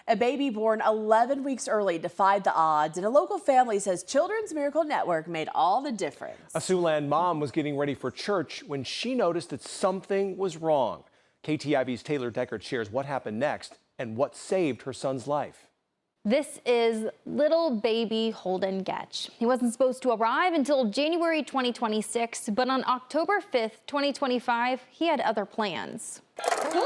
A baby born 11 weeks early defied the odds, and a local family says Children's Miracle Network made all the difference. A Siouxland mom was getting ready for church when she noticed that something was wrong. KTIV's Taylor Deckert shares what happened next and what saved her son's life. This is little baby Holden Getch. He wasn't supposed to arrive until January 2026, but on October 5th, 2025, he had other plans. Holden!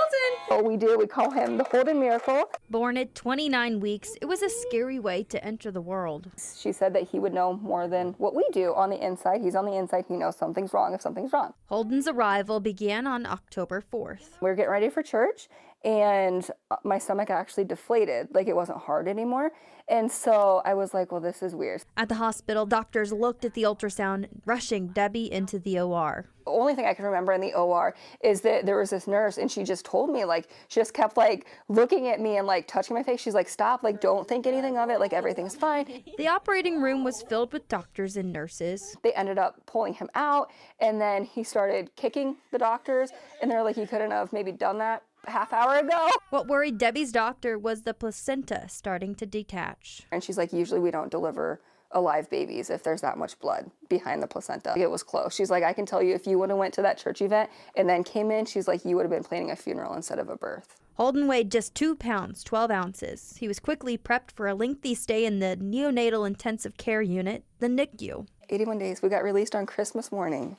What we do, we call him the Holden Miracle. Born at 29 weeks, it was a scary way to enter the world. She said that he would know more than what we do on the inside. He's on the inside. He knows something's wrong if something's wrong. Holden's arrival began on October 4th. We were getting ready for church, and my stomach actually deflated, like it wasn't hard anymore. And so I was like, well, this is weird. At the hospital, doctors looked at the ultrasound, rushing Debbie into the OR. The only thing I can remember in the OR is that there was this nurse, and she just told me, like, she just kept like looking at me and like touching my face. She's like, stop, like, don't think anything of it, like everything's fine. The operating room was filled with doctors and nurses. They ended up pulling him out, and then he started kicking the doctors, and they're like, he couldn't have maybe done that half hour ago. What worried Debbie's doctor was the placenta starting to detach. And she's like, usually we don't deliver alive babies if there's that much blood behind the placenta. It was close. She's like, I can tell you, if you would have went to that church event and then came in, she's like, you would have been planning a funeral instead of a birth. Holden weighed just 2 pounds, 12 ounces. He was quickly prepped for a lengthy stay in the neonatal intensive care unit, the NICU. 81 days. We got released on Christmas morning.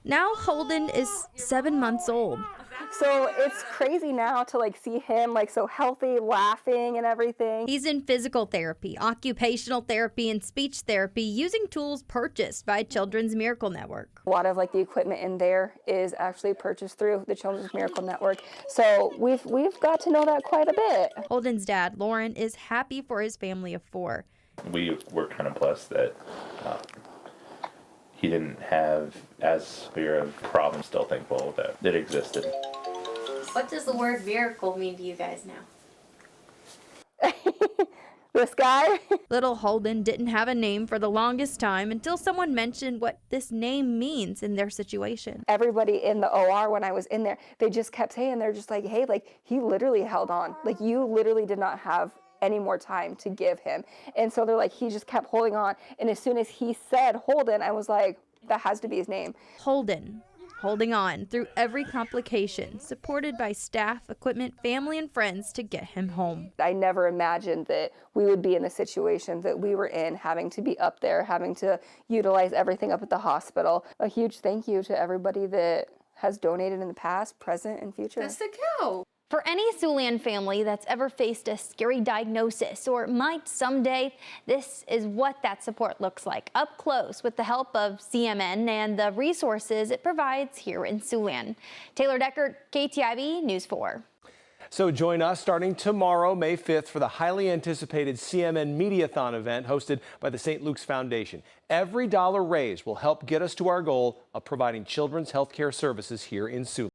Now Holden is 7 months old. So it's crazy now to like see him like so healthy, laughing and everything. He's in physical therapy, occupational therapy, and speech therapy using tools purchased by Children's Miracle Network. A lot of like the equipment in there is actually purchased through the Children's Miracle Network. So we've got to know that quite a bit. Holden's dad, Lauren, is happy for his family of 4. We were kind of blessed that he didn't have as severe a problem. Still thankful that it existed. What does the word miracle mean to you guys now? This guy? Little Holden didn't have a name for the longest time until someone mentioned what this name means in their situation. Everybody in the OR, when I was in there, they just kept saying, they're just like, hey, like he literally held on. Like you literally did not have any more time to give him. And so they're like, he just kept holding on. And as soon as he said Holden, I was like, that has to be his name. Holden, holding on through every complication, supported by staff, equipment, family, and friends to get him home. I never imagined that we would be in the situation that we were in, having to be up there, having to utilize everything up at the hospital. A huge thank you to everybody that has donated in the past, present, and future. That's the cow. For any Siouxland family that's ever faced a scary diagnosis or might someday, this is what that support looks like, up close with the help of CMN and the resources it provides here in Siouxland. Taylor Deckert, KTIV News 4. So join us starting tomorrow, May 5th, for the highly anticipated CMN Mediathon event hosted by the St. Luke's Foundation. Every dollar raised will help get us to our goal of providing children's health care services here in Siouxland.